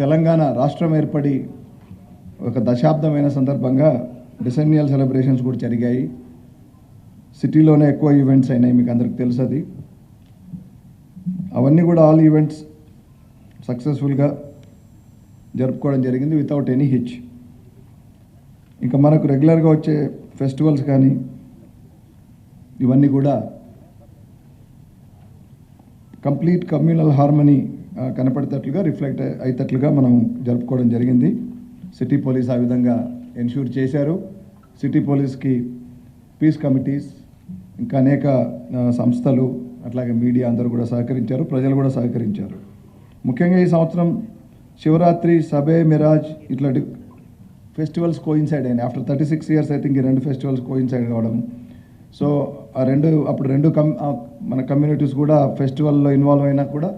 తెలంగాణ రాష్ట్రం ఏర్పడి ఒక దశాబ్దమైన సందర్భంగా డిసెన్నియల్ సెలబ్రేషన్స్ కూడా జరిగాయి. సిటీలోనే ఎక్కువ ఈవెంట్స్ అయినాయి, మీకు అందరికి తెలుసు అది. అవన్నీ కూడా ఆల్ ఈవెంట్స్ సక్సెస్ఫుల్గా జరుపుకోవడం జరిగింది వితౌట్ ఎనీ హిచ్. ఇంకా మనకు రెగ్యులర్గా వచ్చే ఫెస్టివల్స్ కానీ ఇవన్నీ కూడా కంప్లీట్ కమ్యూనల్ హార్మనీ కనపడేటట్లుగా రిఫ్లెక్ట్ అయ్యేటట్లుగా మనం జరుపుకోవడం జరిగింది. సిటీ పోలీస్ ఆ విధంగా ఎన్ష్యూర్ చేశారు. సిటీ పోలీస్కి పీస్ కమిటీస్ ఇంకా అనేక సంస్థలు అట్లాగే మీడియా అందరూ కూడా సహకరించారు, ప్రజలు కూడా సహకరించారు. ముఖ్యంగా ఈ సంవత్సరం శివరాత్రి, సబే మిరాజ్ ఇట్లాంటి ఫెస్టివల్స్ కోయిన్సైడ్ అయినాయి. ఆఫ్టర్ 36 years ఐ థింక్ ఈ రెండు ఫెస్టివల్స్ కోయిన్సైడ్ కావడం. సో ఆ రెండు మన కమ్యూనిటీస్ కూడా ఫెస్టివల్లో ఇన్వాల్వ్ అయినా కూడా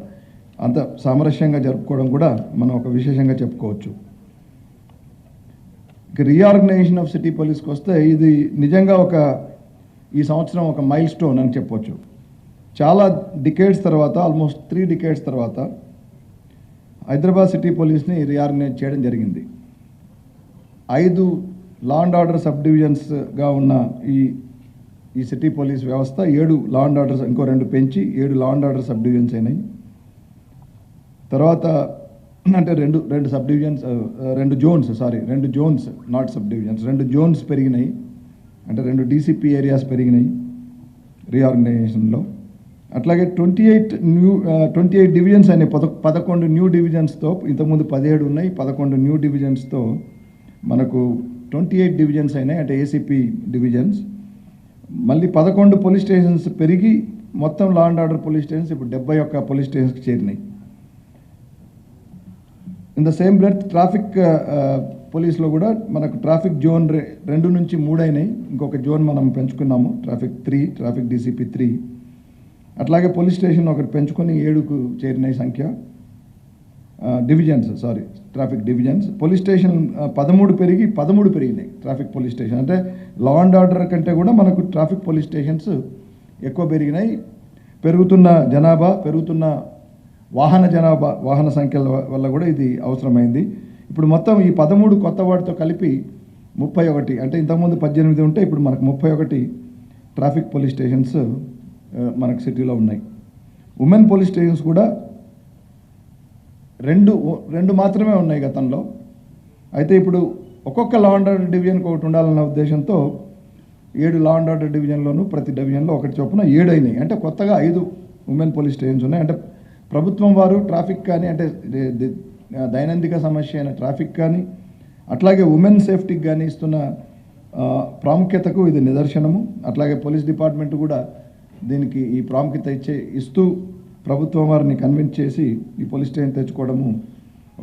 అంత సామరస్యంగా జరుపుకోవడం కూడా మనం ఒక విశేషంగా చెప్పుకోవచ్చు. ఇక రీఆర్గనైజేషన్ ఆఫ్ సిటీ పోలీస్కి వస్తే ఇది నిజంగా ఈ సంవత్సరం ఒక మైల్ స్టోన్ అని చెప్పొచ్చు. చాలా డికేడ్స్ తర్వాత, ఆల్మోస్ట్ 3 decades తర్వాత హైదరాబాద్ సిటీ పోలీస్ని రీఆర్గనైజ్ చేయడం జరిగింది. 5 లా అండ్ ఆర్డర్ సబ్ డివిజన్స్గా ఉన్న ఈ సిటీ పోలీస్ వ్యవస్థ 7 లా అండ్ ఆర్డర్స్, ఇంకో 2 పెంచి 7 law and order sub divisions అయినాయి. తర్వాత అంటే రెండు sub divisions, 2 zones not sub divisions, 2 zones పెరిగినాయి. అంటే 2 డీసీపీ ఏరియాస్ పెరిగినాయి రీఆర్గనైజేషన్లో. అట్లాగే 28 డివిజన్స్ అయినాయి. 11 న్యూ డివిజన్స్తో, ఇంతకుముందు 17 ఉన్నాయి, 11 న్యూ డివిజన్స్తో మనకు 28 డివిజన్స్ అయినాయి, అంటే ఏసీపీ డివిజన్స్. మళ్ళీ 11 పోలీస్ స్టేషన్స్ పెరిగి మొత్తం law and order police stations ఇప్పుడు 71 పోలీస్ స్టేషన్స్కి చేరినాయి. In the same breath traffic పోలీస్లో కూడా మనకు ట్రాఫిక్ జోన్ 2 నుంచి 3 అయినాయి. ఇంకొక జోన్ మనం పెంచుకున్నాము, ట్రాఫిక్ డీసీపీ 3. అట్లాగే పోలీస్ స్టేషన్ ఒకటి పెంచుకొని 7కు చేరినాయి సంఖ్య, ట్రాఫిక్ డివిజన్స్. పోలీస్ స్టేషన్ 13 పెరిగి 13 పెరిగినాయి ట్రాఫిక్ పోలీస్ స్టేషన్. అంటే లా అండ్ ఆర్డర్ కంటే కూడా మనకు ట్రాఫిక్ పోలీస్ స్టేషన్స్ ఎక్కువ పెరిగినాయి. పెరుగుతున్న జనాభా, పెరుగుతున్న వాహన సంఖ్యల వల్ల కూడా ఇది అవసరమైంది. ఇప్పుడు మొత్తం ఈ 13 కొత్త వాటితో కలిపి 31, అంటే ఇంతకుముందు 18 ఉంటే ఇప్పుడు మనకు 31 ట్రాఫిక్ పోలీస్ స్టేషన్స్ మనకు సిటీలో ఉన్నాయి. ఉమెన్ పోలీస్ స్టేషన్స్ కూడా రెండు మాత్రమే ఉన్నాయి గతంలో. అయితే ఇప్పుడు ఒక్కొక్క లా అండ్ ఆర్డర్ డివిజన్కి ఒకటి ఉండాలన్న ఉద్దేశంతో 7 లా అండ్ ఆర్డర్ డివిజన్లోనూ ప్రతి డివిజన్లో ఒకటి చొప్పున 7 అయినాయి. అంటే కొత్తగా 5 ఉమెన్ పోలీస్ స్టేషన్స్ ఉన్నాయి. అంటే ప్రభుత్వం వారు ట్రాఫిక్ కానీ, అంటే దైనందిక సమస్య అయిన ట్రాఫిక్ కానీ, అట్లాగే ఉమెన్ సేఫ్టీకి కానీ ఇస్తున్న ప్రాముఖ్యతకు ఇది నిదర్శనము. అట్లాగే పోలీస్ డిపార్ట్మెంట్ కూడా దీనికి ఈ ప్రాముఖ్యత ఇస్తూ ప్రభుత్వం వారిని కన్విన్స్ చేసి ఈ పోలీస్ స్టేషన్ తెచ్చుకోవడము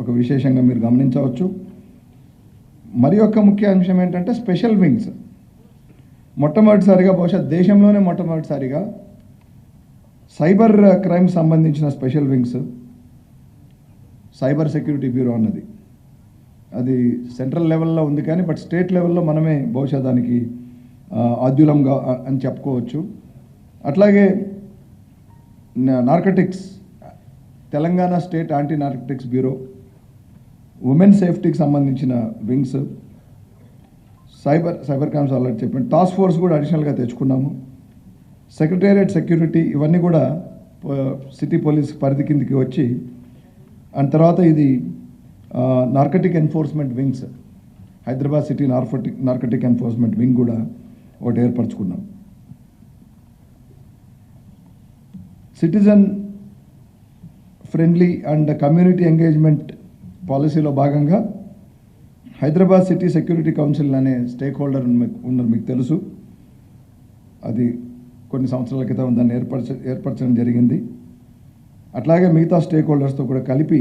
ఒక విశేషంగా మీరు గమనించవచ్చు. మరి ఒక ముఖ్య అంశం ఏంటంటే స్పెషల్ వింగ్స్. మొట్టమొదటిసారిగా, బహుశా దేశంలోనే మొట్టమొదటిసారిగా సైబర్ క్రైమ్ సంబంధించిన special wings, cyber security bureau అన్నది అది సెంట్రల్ లెవెల్లో ఉంది, కానీ బట్ స్టేట్ లెవెల్లో మనమే బహుశా దానికి ఆద్యులంగా అని చెప్పుకోవచ్చు. అట్లాగే narcotics, Telangana state anti narcotics bureau, women సేఫ్టీకి సంబంధించిన వింగ్స్, సైబర్ క్రైమ్స్ ఆల్రెడీ చెప్పాను. టాస్క్ ఫోర్స్ కూడా అడిషనల్గా తెచ్చుకున్నాము. సెక్రటేరియట్ సెక్యూరిటీ, ఇవన్నీ కూడా సిటీ పోలీస్ పరిధి కిందకి వచ్చి, అండ్ తర్వాత ఇది narcotic enforcement wings, Hyderabad city narcotic enforcement wing కూడా ఒకటి ఏర్పరచుకున్నాం. Citizen friendly and community engagement పాలసీలో భాగంగా హైదరాబాద్ సిటీ సెక్యూరిటీ కౌన్సిల్ అనే స్టేక్ హోల్డర్ ఉన్నారు, మీకు తెలుసు. అది కొన్ని సంవత్సరాల క్రితం దాన్ని ఏర్పరచడం జరిగింది. అట్లాగే మిగతా స్టేక్ హోల్డర్స్తో కూడా కలిపి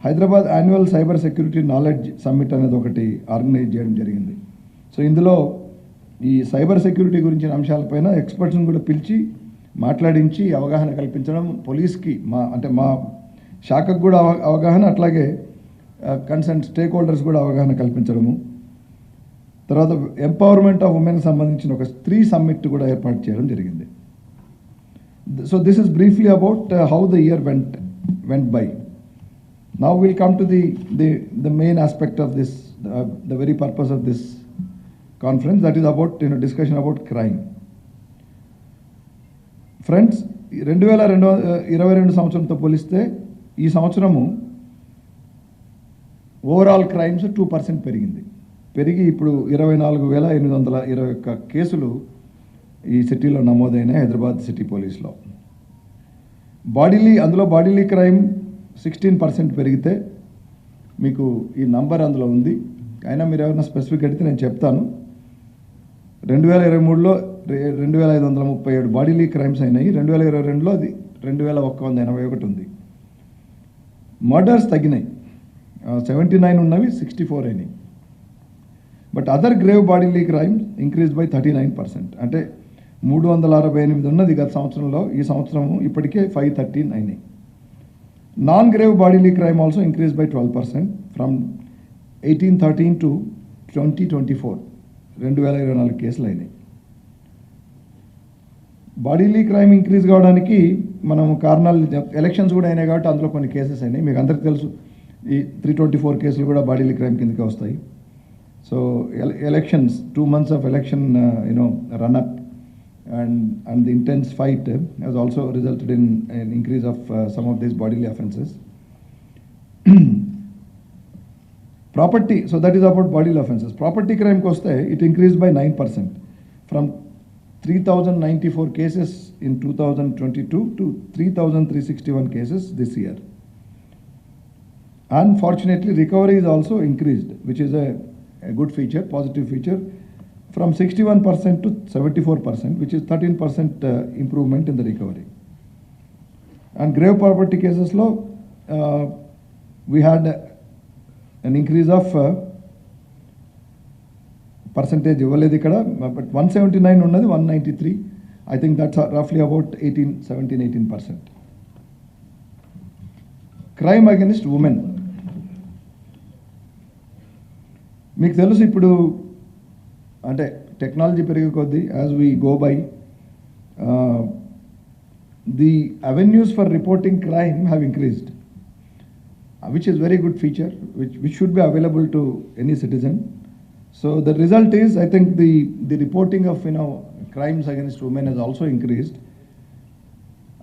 Hyderabad annual cyber security knowledge summit అనేది ఒకటి ఆర్గనైజ్ చేయడం జరిగింది. సో ఇందులో ఈ సైబర్ సెక్యూరిటీ గురించిన అంశాలపైన ఎక్స్పర్ట్స్ని కూడా పిలిచి మాట్లాడించి అవగాహన కల్పించడం, పోలీస్కి మా శాఖకు కూడా అవగాహన, అట్లాగే కన్సర్న్ స్టేక్ హోల్డర్స్ కూడా అవగాహన కల్పించడము. తర్వాత ఎంపవర్మెంట్ ఆఫ్ ఉమెన్కి సంబంధించిన ఒక స్త్రీ సమ్మిట్ కూడా ఏర్పాటు చేయడం జరిగింది. So this is briefly about how the year went by. Now we'll come to the main aspect of this, the very purpose of this conference, that is about discussion about crime. Friends, 2022 సంవత్సరంతో పోలిస్తే ఈ సంవత్సరము overall crimes 2% పెరిగి ఇప్పుడు 24,821 కేసులు ఈ సిటీలో నమోదైన హైదరాబాద్ సిటీ పోలీస్లో. అందులో బాడీలీ క్రైమ్ 16% పెరిగితే మీకు ఈ నంబర్ అందులో ఉంది. అయినా మీరు ఏమైనా స్పెసిఫిక్ అడిగితే నేను చెప్తాను. 2023లో 2,537 బాడీలీ క్రైమ్స్ అయినాయి. 2022లో అది 2,181 ఉంది. మర్డర్స్ తగ్గినాయి, 79 ఉన్నవి 64 అయినాయి. But other grave bodily crimes increase by 39%. అంటే 368 ఉన్నది గత సంవత్సరంలో, ఈ సంవత్సరం ఇప్పటికే 513 అయినాయి. Non grave bodily crime also increase by 12% from 1813 to 2024. 2024 కేసులు అయినాయి. బాడీలీ క్రైమ్ ఇంక్రీజ్ కావడానికి మనం కారణాలు, ఎలక్షన్స్ కూడా అయినాయి కాబట్టి అందులో కొన్ని కేసెస్ అయినాయి. మీకు అందరికీ తెలుసు ఈ 324 కేసులు కూడా బాడీలీ క్రైమ్ కిందకే వస్తాయి. So elections, 2 months of election run up and the intense fight has also resulted in an increase of some of these bodily offences. Property, so that is about bodily offences. Property crime koste it increased by 9% from 3,094 cases in 2022 to 3,361 cases this year. Unfortunately, recovery is also increased, which is a good feature, positive feature, from 61% to 74%, which is 13% improvement in the recovery. And grave property cases law, we had an increase of percentage ఇవ్వలేదు ఇక్కడ, but 179 ఉన్నది 193. I think that's roughly about 18%. Crime against women. మీకు తెలుసు ఇప్పుడు అంటే technology పెరిగే కొద్దీ as we go by the avenues for reporting crime have increased, which is very good feature, which should be available to any citizen. So the result is, I think the reporting of crimes against women has also increased,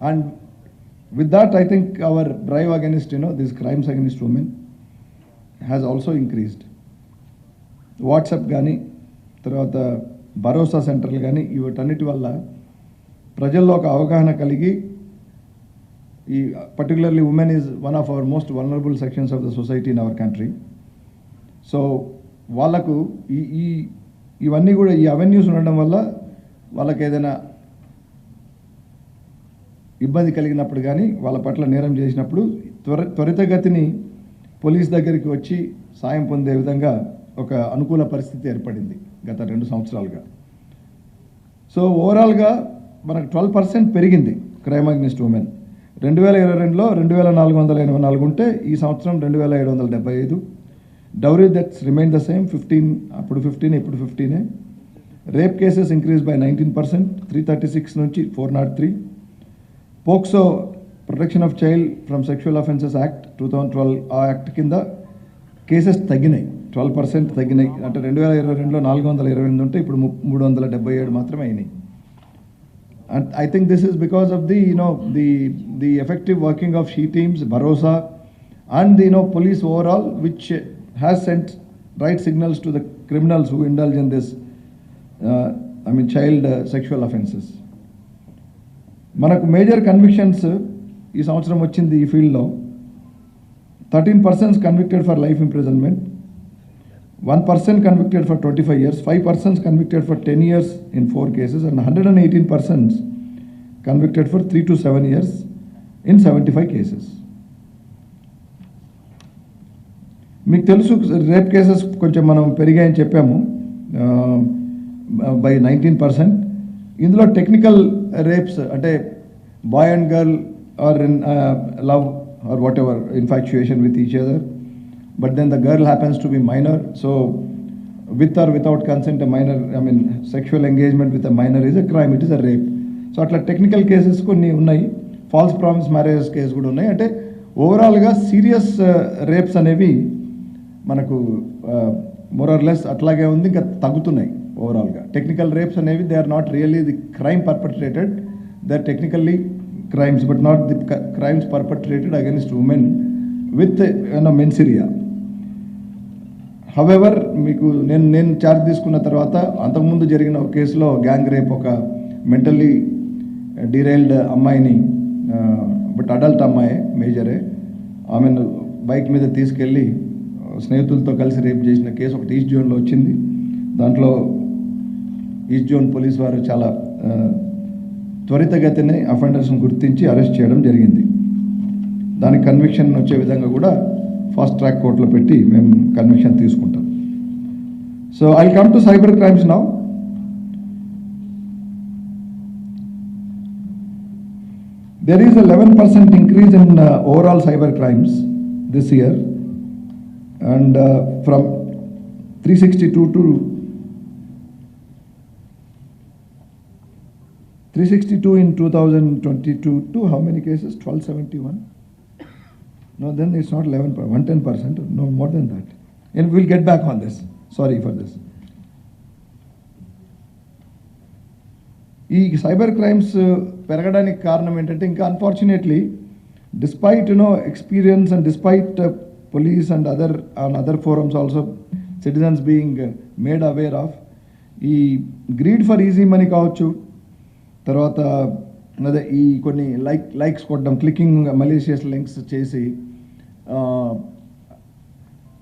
and with that I think our drive against these crimes against women has also increased. WhatsApp కానీ తర్వాత భరోసా సెంటర్లు కానీ వీటన్నిటి వల్ల ప్రజల్లో ఒక అవగాహన కలిగి, ఈ particularly women is one of our most vulnerable sections of the society in our country. So వాళ్ళకు ఇవన్నీ కూడా ఈ అవెన్యూస్ ఉండడం వల్ల వాళ్ళకి ఏదైనా ఇబ్బంది కలిగినప్పుడు కానీ వాళ్ళ పట్ల నేరం చేసినప్పుడు త్వరితగతిని పోలీస్ దగ్గరికి వచ్చి సాయం పొందే విధంగా ఒక అనుకూల పరిస్థితి ఏర్పడింది గత 2 సంవత్సరాలుగా. సో ఓవరాల్గా మనకు 12% పెరిగింది క్రైమ్ అగెన్స్ట్ ఉమెన్. 2022లో 2,484 ఉంటే ఈ సంవత్సరం 2,775. Dowry deaths remain the same, 15, అప్పుడు 15, ఇప్పుడు 15. రేప్ కేసెస్ ఇంక్రీజ్ బై 19%, 336 నుంచి 403. POCSO, protection of child from sexual offences act 2012, ఆ యాక్ట్ కింద కేసెస్ తగ్గినాయి, 12% తగ్గినాయి. అంటే 2022లో 428 ఉంటే ఇప్పుడు 377 మాత్రమే అయినాయి. And I think this is because of the effective working of she teams, Bharosa, and the police overall, which has sent right signals to the criminals who indulge in this, child sexual offences. మనకు major convictions ఈ సంవత్సరం వచ్చింది ఈ ఫీల్డ్లో. 13 persons convicted for life imprisonment, 1 person convicted for 25 years, 5 persons convicted for 10 years in 4 cases, and 118 persons convicted for 3 to 7 years in 75 cases. మీకు తెలుసు rape cases కొంచెం మనం పెరిగాయని చెప్పాము బై 19%. ఇందులో టెక్నికల్ రేప్స్ అంటే boy and girl are in love or whatever, infatuation with each other, but then the girl happens to be minor, so with or without consent a minor, sexual engagement with a minor is a crime, it is a rape. So atla technical cases konni unnai, false promise marriages case kuda unnai. Ante ఓవరాల్గా serious rapes అనేవి మనకు more or less అట్లాగే ఉంది, ఇంకా తగ్గుతున్నాయి ఓవరాల్గా. Technical rapes అనేవి they are not really the crime perpetrated, they are technically crimes but not the crimes perpetrated against women with menseria. However, మీకు నేను చార్జ్ తీసుకున్న తర్వాత అంతకుముందు జరిగిన ఒక కేసులో గ్యాంగ్ రేప్, ఒక మెంటల్లీ డిరైల్డ్ అమ్మాయిని, బట్ అడల్ట్ అమ్మాయి మేజరే, ఆమెను బైక్ మీద తీసుకెళ్ళి స్నేహితులతో కలిసి రేప్ చేసిన కేసు ఒకటి ఈస్ట్ జోన్లో వచ్చింది. దాంట్లో ఈస్ట్ జోన్ పోలీస్ వారు చాలా త్వరితగతిని అఫెండర్స్ని గుర్తించి అరెస్ట్ చేయడం జరిగింది. దానికి కన్విక్షన్ వచ్చే విధంగా కూడా ఫాస్ట్ ట్రాక్ కోర్టులో పెట్టి మేము కన్విక్షన్ తీసుకుంటాం. So I come to cyber crimes now. There is a 11% increase in overall cyber crimes this year, and from 362 to 362 in 2022 to how many cases? 1271. No, then it's not 11%, 110%. No, more than that. And we'll get back on this. Sorry for this. ఈ cyber crimes పెరగడానికి కారణం ఏంటంటే, ఇంకా unfortunately despite experience and despite police and other forums also, citizens being made aware of, ఈ greed for easy money కావచ్చు, తర్వాత అదే ఈ కొన్ని లైక్స్ కొట్టడం, క్లికింగ్ మలీషియస్ లింక్స్ చేసి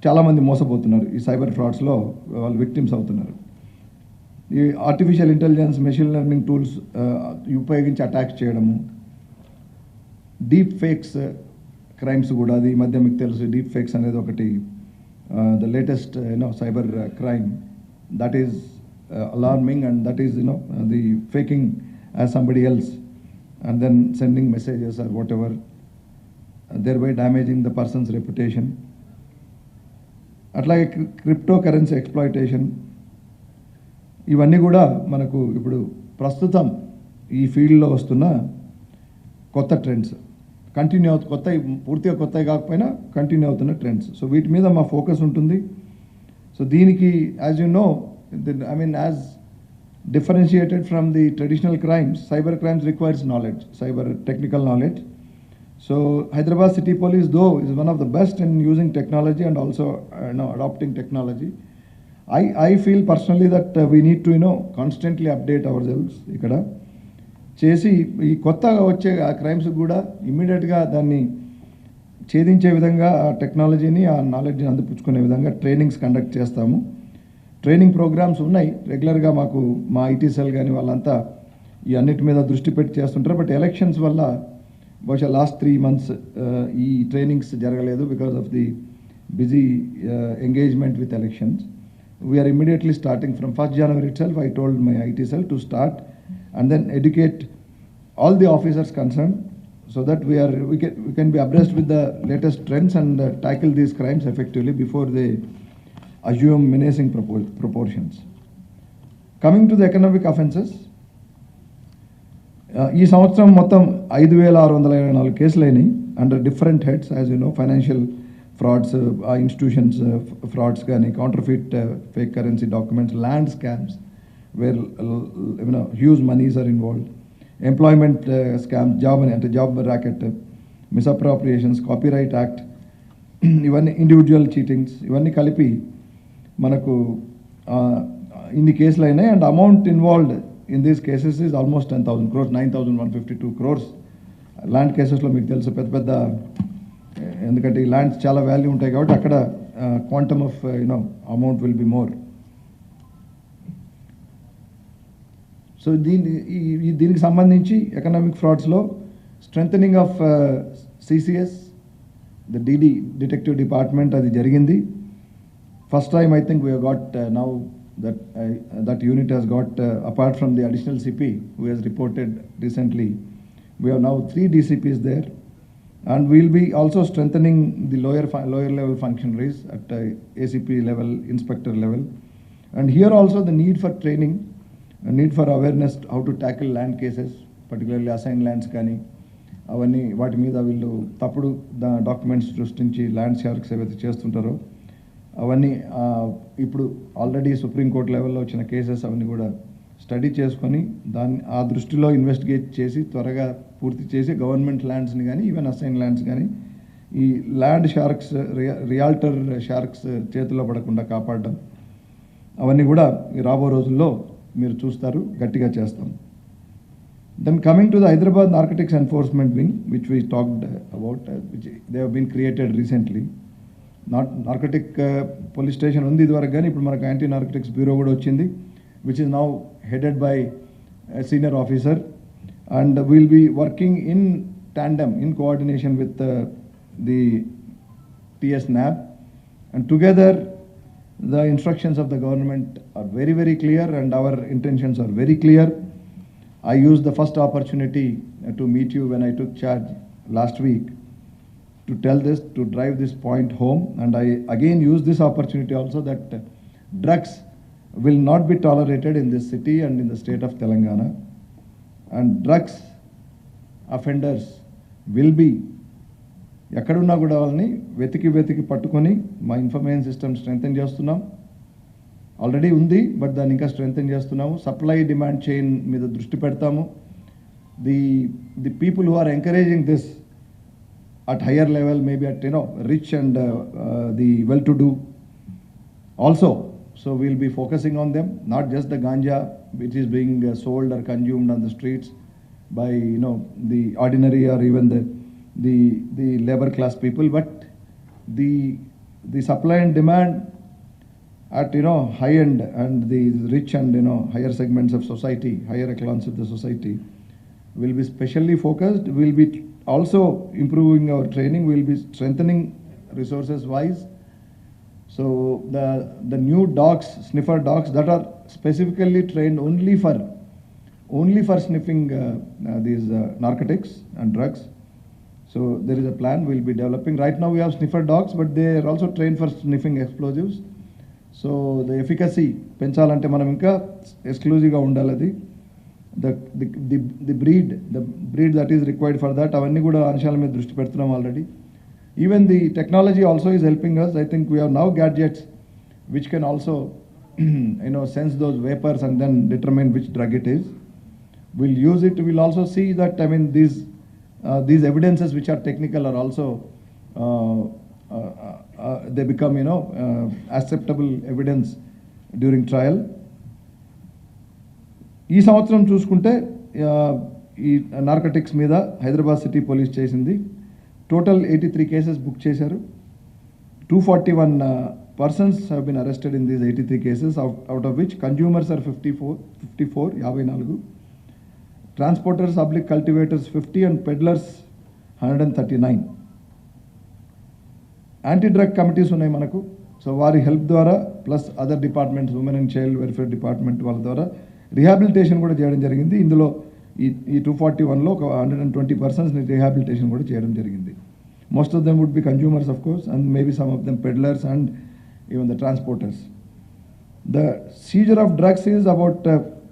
చాలామంది మోసపోతున్నారు. ఈ సైబర్ ఫ్రాడ్స్లో వాళ్ళు విక్టిమ్స్ అవుతున్నారు. ఈ artificial intelligence, machine learning tools ఉపయోగించి అటాక్స్ చేయడము, డీప్ ఫేక్స్ క్రైమ్స్ కూడా, అది ఈ మధ్య మీకు తెలుసు డీప్ ఫేక్స్ అనేది ఒకటి the latest cyber crime that is alarming, and that is the faking as somebody else and then sending messages or whatever, thereby damaging the person's reputation. అట్లాగే cryptocurrency exploitation, ఇవన్నీ కూడా మనకు ఇప్పుడు ప్రస్తుతం ఈ ఫీల్డ్లో వస్తున్న కొత్త ట్రెండ్స్, కంటిన్యూ పూర్తిగా కొత్తవి కాకపోయినా కంటిన్యూ అవుతున్న ట్రెండ్స్. సో వీటి మీద మా ఫోకస్ ఉంటుంది. సో దీనికి as you no, as differentiated from the traditional crimes, cyber crimes requires knowledge, cyber technical knowledge. So Hyderabad City Police, though, is one of the best in using technology and also adopting technology. I feel personally that we need to constantly update ourselves. ikkada chesi ee kottaga vache crimes kuda immediate ga danni ఛేదించే విధంగా ఆ టెక్నాలజీని, ఆ నాలెడ్జ్ని అందిపుచ్చుకునే విధంగా trainings conduct చేస్తాము. Training programmes ఉన్నాయి రెగ్యులర్గా. మాకు మా ఐటీ సెల్ కానీ వాళ్ళంతా ఈ అన్నిటి మీద దృష్టి పెట్టి చేస్తుంటారు. బట్ ఎలక్షన్స్ వల్ల బహుశా లాస్ట్ 3 months ఈ ట్రైనింగ్స్ జరగలేదు because of the busy engagement with elections. We are immediately starting from 1st January itself. I told my IT cell to start and then educate all the officers concerned so that we can be abreast with the latest trends and tackle these crimes effectively before they assume menacing proportions. Coming to the economic offences, ఈ సంవత్సరం మొత్తం 5,624 కేసులైనాయి under different heads. As you know, financial frauds, institutions frauds కానీ, counterfeit fake currency documents, land scams where huge monies are involved, employment scams, job racket, misappropriations, copyright act, ఇవన్నీ individual cheatings, ఇవన్నీ కలిపి మనకు ఇన్ని కేసులు అయినాయి. And amount involved in these cases is almost 10,000 crores, 9,152 crores. Land కేసెస్లో మీకు తెలుసు పెద్ద పెద్ద, ఎందుకంటే ఈ ల్యాండ్స్ చాలా వాల్యూ ఉంటాయి కాబట్టి అక్కడ quantum of amount will be more. So దీనికి సంబంధించి ఎకనామిక్ ఫ్రాడ్స్లో strengthening of CCS, the detective department, అది జరిగింది. First time I think we have got now that unit has got apart from the additional CP who has reported recently, we have now 3 DCPs there, and we will be also strengthening the lower level functionaries at ACP level, inspector level, and here also the need for training, a need for awareness how to tackle land cases, particularly assigned lands kani, అవన్నీ వాటి మీద వీళ్ళు తప్పుడు documents సృష్టించి land sharks ఏవైతే చేస్తుంటారో అవన్నీ ఇప్పుడు already supreme court లెవెల్లో వచ్చిన కేసెస్ అవన్నీ కూడా స్టడీ చేసుకొని ఆ దృష్టిలో ఇన్వెస్టిగేట్ చేసి త్వరగా పూర్తి చేసి గవర్నమెంట్ ల్యాండ్స్ని కానీ ఈవెన్ అసైన్ ల్యాండ్స్ కానీ ఈ ల్యాండ్ షార్క్స్ రియాల్టర్ షార్క్స్ చేతిలో పడకుండా కాపాడడం అవన్నీ కూడా రాబో రోజుల్లో మీరు చూస్తారు, గట్టిగా చేస్తాం. Then coming to the Hyderabad Narcotics Enforcement Wing, which we talked about, which they have been created recently. Narcotic police station undi idvaraku gaani ippudu manaku anti narcotics bureau kuda vachindi, which is now headed by a senior officer, and we will be working in tandem, in coordination with the TS NAB, and together the instructions of the government are very, very clear and our intentions are very clear. I used the first opportunity to meet you when I took charge last week to tell this, to drive this point home, and I again use this opportunity also that drugs will not be tolerated in this city and in the state of Telangana, and drugs offenders will be ఎక్కడున్నా కూడా వాళ్ళని వెతికి పట్టుకొని మా information system strengthen చేస్తున్నాం. Already ఉంది, but దాన్ని ఇంకా స్ట్రెంగ్తెన్ చేస్తున్నాము. సప్లై డిమాండ్ చైన్ మీద దృష్టి పెడతాము. The people who are encouraging this at higher level, maybe at rich and the well to do also. So we'll be focusing on them, not just the ganja which is being sold or consumed on the streets by the ordinary or even the labor class people, but the supply and demand at high end and the rich and higher segments of society, higher echelons of the society will be specially focused. We will be also improving our training, we will be strengthening resources wise. So the new dogs, sniffer dogs that are specifically trained only for sniffing these narcotics and drugs. So there is a plan we will be developing. Right now we have sniffer dogs, but they are also trained for sniffing explosives. So the efficacy పెంచాలంటే మనం ఇంకా ఎక్స్క్లూజివ్గా ఉండాలి. అది the breed that is required for that, అవన్నీ కూడా అంశాల మీద దృష్టి పెడుతున్నాం already. Even the technology also is helping us. I think we have now gadgets which can also sense those vapors and then determine which drug it is. We'll use it. We'll also see that these evidences which are technical are also they become acceptable evidence during trial. ఈ సంవత్సరం చూసుకుంటే ఈ narcotics మీద Hyderabad city police చేసింది total 83 cases book చేశారు. 241 persons have been arrested in these 83 cases, out of which consumers are 54, transporters, public cultivators 50, and peddlers 139. Anti-drug committees ఉన్నాయి మనకు. So వారి హెల్ప్ ద్వారా plus other departments, women and child welfare department వాళ్ళ ద్వారా rehabilitation కూడా చేయడం జరిగింది. ఇందులో ఈ 241లో ఒక 120 personsని రిహాబిలిటేషన్ కూడా చేయడం జరిగింది. Most of them would be consumers, of course, and maybe some of them peddlers and even the transporters. The seizure of drugs is about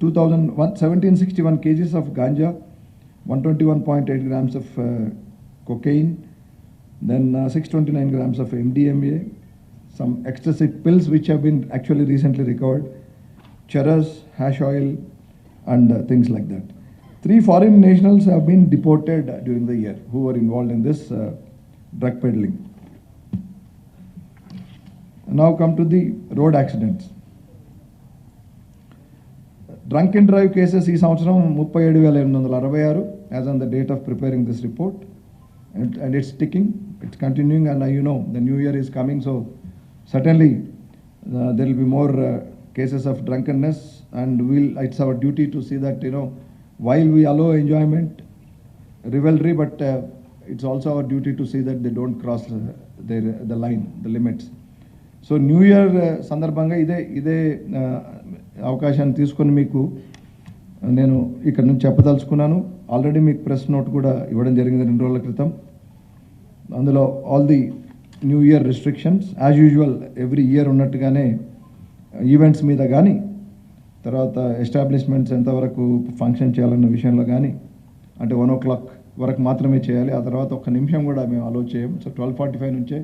1761 kgs of ganja, 121.8 grams of cocaine, then 629 grams of MDMA, some ecstasy pills which have been actually recently recovered, charas, hash oil, and things like that. 3 foreign nationals have been deported during the year who were involved in this drug peddling. Now come to the road accidents. Drunk and drive cases ఈ సంవత్సరం 37,866 as on the date of preparing this report, and it's ticking, it's continuing, and the new year is coming, so certainly there will be more cases of drunkenness, and it's our duty to see that while we allow enjoyment, revelry, but it's also our duty to see that they don't cross the line, the limits. So new year సందర్భంగా ఇదే అవకాశాన్ని తీసుకొని మీకు నేను ఇక్కడ నుంచి చెప్పదలుచుకున్నాను. Already మీకు ప్రెస్ నోట్ కూడా ఇవ్వడం జరిగింది 2 రోజుల క్రితం. అందులో all the new year restrictions as usual every year ఉన్నట్టుగానే ఈవెంట్స్ మీద కానీ, తర్వాత ఎస్టాబ్లిష్మెంట్స్ ఎంతవరకు ఫంక్షన్ చేయాలన్న విషయంలో కానీ, అంటే 1 o'clock వరకు మాత్రమే చేయాలి. ఆ తర్వాత ఒక్క నిమిషం కూడా మేము అలో చేయం. సో 12:45 నుంచే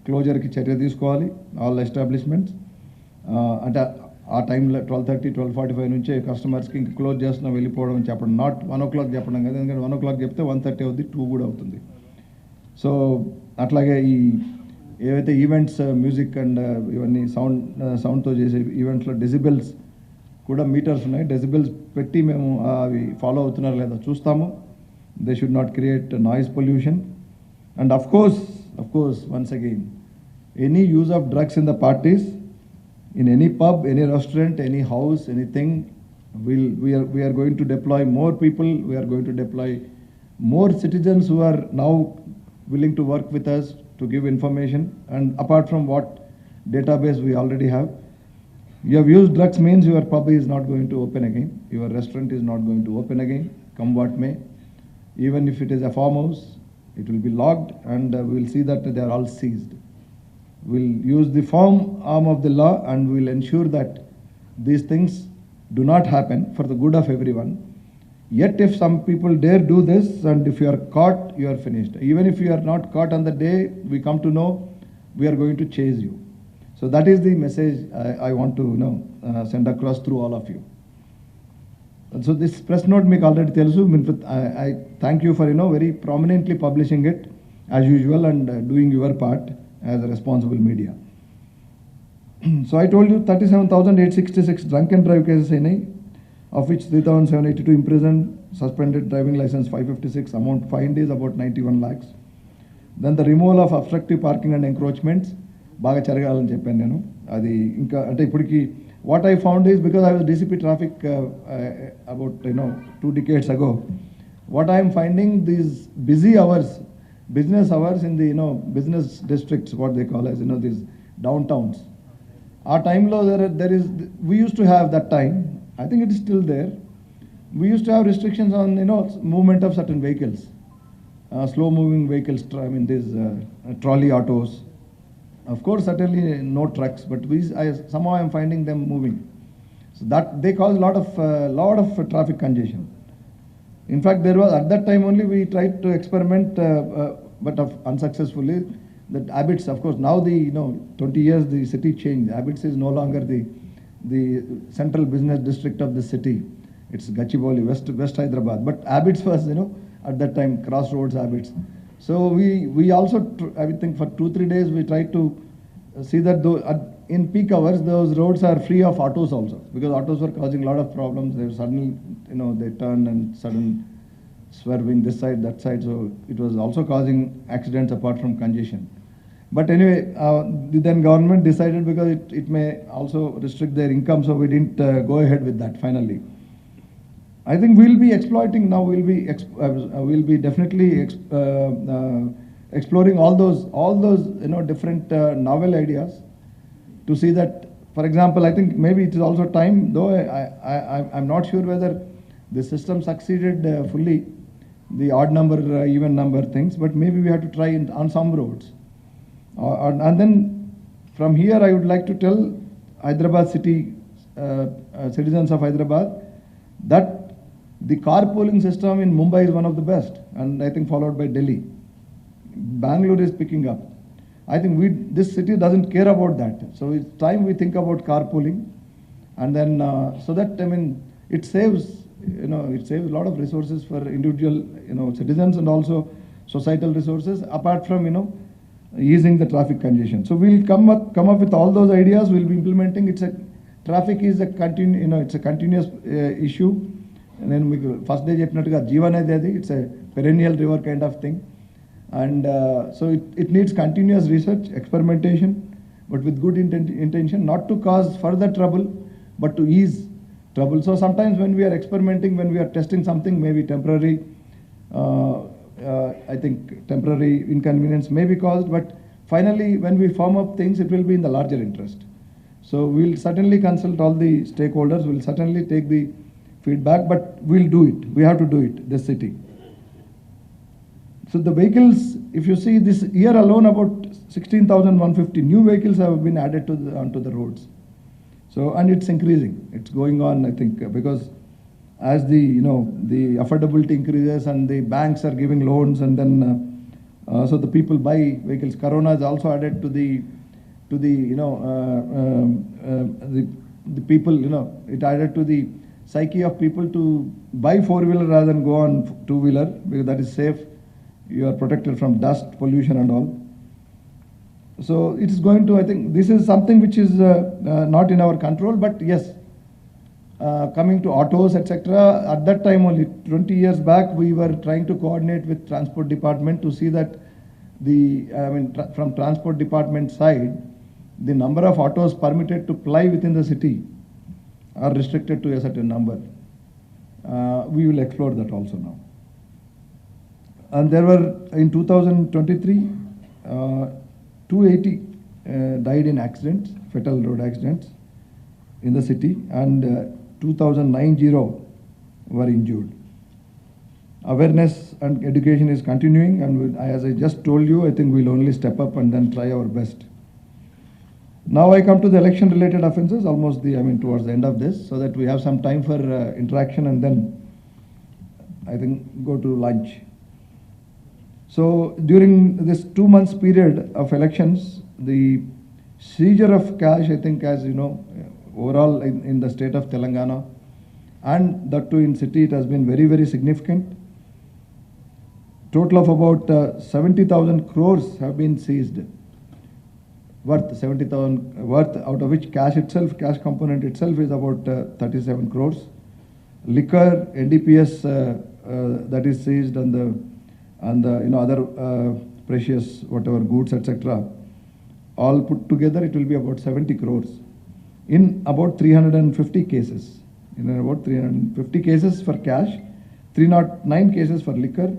క్లోజర్కి చర్య తీసుకోవాలి ఆల్ ఎస్టాబ్లిష్మెంట్స్. అంటే ఆ టైంలో 12:30, 12:45 నుంచే కస్టమర్స్కి ఇంక క్లోజ్ చేస్తున్నాం వెళ్ళిపోవడం చెప్పడం, నాట్ 1 o'clock చెప్పడం కదా, ఎందుకంటే 1 o'clock చెప్తే 1:30 అవుతుంది, 2 కూడా అవుతుంది. సో అట్లాగే ఈ ఏవైతే ఈవెంట్స్ మ్యూజిక్ అండ్ ఇవన్నీ సౌండ్తో చేసే ఈవెంట్స్లో డెసిబెల్స్ కూడా మీటర్స్ ఉన్నాయి. డెసిబెల్స్ పెట్టి మేము అవి ఫాలో అవుతున్నారో లేదా చూస్తాము. They should not create noise pollution. And of course once again, any use of drugs in the parties, in any pub, any restaurant, any house, anything, we are going to deploy more people. We are going to deploy more citizens who are now willing to work with us to give information. And apart from what database we already have, you have used drugs means your pub is not going to open again. Your restaurant is not going to open again, come what may. Even if it is a farmhouse, it will be locked, and we will see that they are all seized. We'll use the firm arm of the law, and we'll ensure that these things do not happen for the good of everyone. Yet if some people dare do this, and if you are caught, you are finished. Even if you are not caught on the day we come to know, we are going to chase you. So that is the message I want to send across through all of you. So this press note మీకు already తెలుసు. I thank you for very prominently publishing it as usual and doing your part as a responsible media. So I told you 37,866 drunken drive cases అయినాయి, of which 3,782 imprisoned, suspended driving license 556, amount fined is about 91 lakhs. Then the removal of obstructive parking and encroachments బాగా జరగాలని చెప్పాను నేను. అది ఇంకా అంటే ఇప్పటికి what I found is, because I was DCP traffic about 2 decades ago, what I am finding, these busy hours, business hours in the business districts, what they call as these downtowns, our time lo there is, we used to have that time, I think it is still there, we used to have restrictions on movement of certain vehicles, slow moving vehicles, I mean these trolley autos, of course certainly no trucks, but somehow I am finding them moving, so that they cause lot of traffic congestion. In fact, there was at that time only we tried to experiment, but unsuccessfully, that Abbots, of course, now the 20 years the city changed. Abbots is no longer the central business district of the city. It's Gachibowli, West Hyderabad. But Abbots was at that time crossroads Abbots. So we also I think for 2-3 days we tried to see that in peak hours those roads are free of autos also, because autos were causing a lot of problems. They suddenly they turn and sudden swerving this side that side, so it was also causing accidents apart from congestion. But anyway, then government decided, because it may also restrict their income, so we didn't go ahead with that finally. I think we'll be exploiting now, we'll be definitely exploring all those different novel ideas to see that, for example, I think maybe it is also time, though I'm not sure whether the system succeeded fully, the odd number, even number things, but maybe we have to try on some roads. And then from here I would like to tell Hyderabad city, citizens of Hyderabad, that the carpooling system in Mumbai is one of the best, and I think followed by Delhi. Bangalore is picking up. I think this city doesn't care about that. So it's time we think about carpooling, and then so that it saves a lot of resources for individual citizens, and also societal resources, apart from easing the traffic congestion. So we'll come up with all those ideas. We'll be implementing. Traffic is a it's a continuous issue. And then first day చెప్పినట్టుగా జీవన్ అనేది it's a perennial river kind of thing. And so it needs continuous research, experimentation, but with good intention, not to cause further trouble, but to ease trouble. So sometimes when we are experimenting, when we are testing something, maybe temporary, I think temporary inconvenience may be caused, but finally when we firm up things, it will be in the larger interest. So we'll certainly consult all the stakeholders, we'll certainly take the feedback, but we'll do it. We have to do it, this city. So the vehicles, if you see this year alone, about 16,150 new vehicles have been added onto the roads. So, and it's increasing. It's going on, I think, because as the affordability increases and the banks are giving loans, and then so the people buy vehicles. Corona has also added to the the people, it added to the psyche of people to buy four-wheeler rather than go on two-wheeler, because that is safe. You are protected from dust, pollution and all. So it is going to, I think this is something which is not in our control, but yes, coming to autos, etc. At that time only, 20 years back, we were trying to coordinate with transport department to see that from transport department side, the number of autos permitted to ply within the city are restricted to a certain number. We will explore that also now. And there were, in 2023, 280 died in accidents, fatal road accidents in the city, and 2,090 were injured. Awareness and education is continuing, and as I just told you, I think we'll only step up and then try our best. Now I come to the election related offences, almost towards the end of this, so that we have some time for interaction, and then I think go to lunch. So during this 2 months period of elections, the seizure of cash, I think, as you know, overall in the state of Telangana, and that too in city, it has been very, very significant. Total of about 70,000 crores have been seized, worth 70,000 worth, out of which cash component itself is about 37 crores. Liquor, NDPS that is seized, and the other precious whatever goods, etc. all put together, it will be about 70 crores in about 350 cases. In about 350 cases for cash, 309 cases for liquor,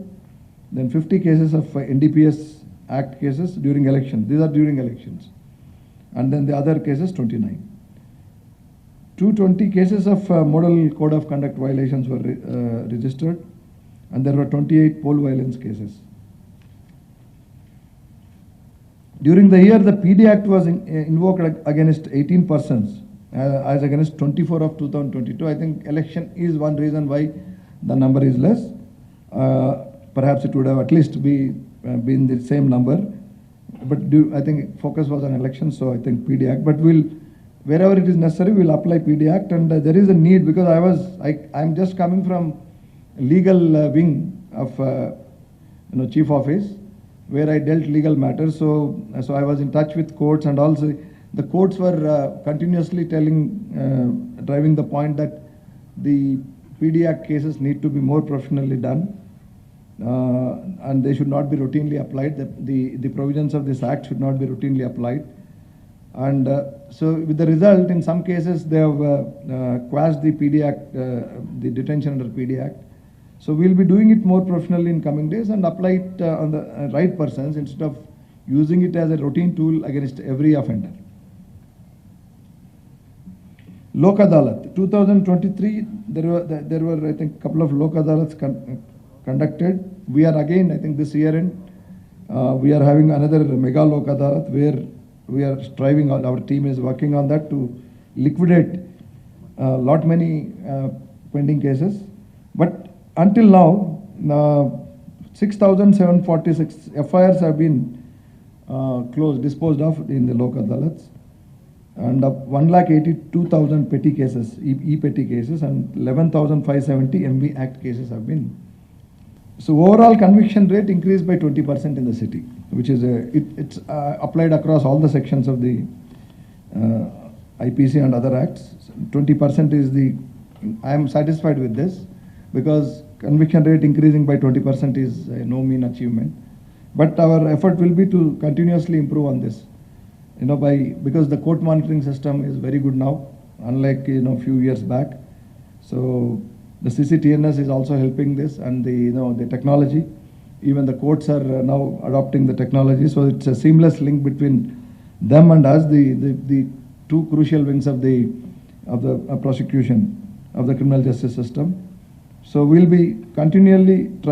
then 50 cases of NDPS Act cases during elections. These are during elections. And then the other cases, 29. 220 cases of Model Code of Conduct violations were registered, and there were 28 poll violence cases. During the year, the PD Act was invoked against 18 persons, as against 24 of 2022. I think election is one reason why the number is less. Perhaps it would have at least been the same number, but I think focus was on elections, so I think PD Act. But wherever it is necessary, we'll apply PD Act, and there is a need, because I'm just coming from legal wing of chief office, where I dealt legal matters. So I was in touch with courts, and also the courts were continuously driving the point that the PD Act cases need to be more professionally done, and they should not be routinely applied. The provisions of this act should not be routinely applied. And so with the result, in some cases, they have quashed the PD Act, the detention under PD Act. So we'll be doing it more professionally in coming days and apply it on the right persons, instead of using it as a routine tool against every offender. Lok Adalat, 2023, there were I think a couple of Lok Adalats conducted. We are again, I think this year end, we are having another mega Lok Adalat, where we are striving, our team is working on that to liquidate many pending cases. But until now, 6,746 FIRs have been disposed of in the Lok Adalats, and 1,82,000 petty cases, e-petty cases, and 11,570 MV Act cases have been. So overall conviction rate increased by 20% in the city, which is it's applied across all the sections of the IPC and other acts. 20% is I am satisfied with this, because conviction rate increasing by 20% is no mean achievement. But our effort will be to continuously improve on this, because the court monitoring system is very good now, unlike few years back. So the CCTNS is also helping this, and the technology. Even the courts are now adopting the technology, so it's a seamless link between them and us, the two crucial wings of the prosecution of the criminal justice system. So we'll be continually trying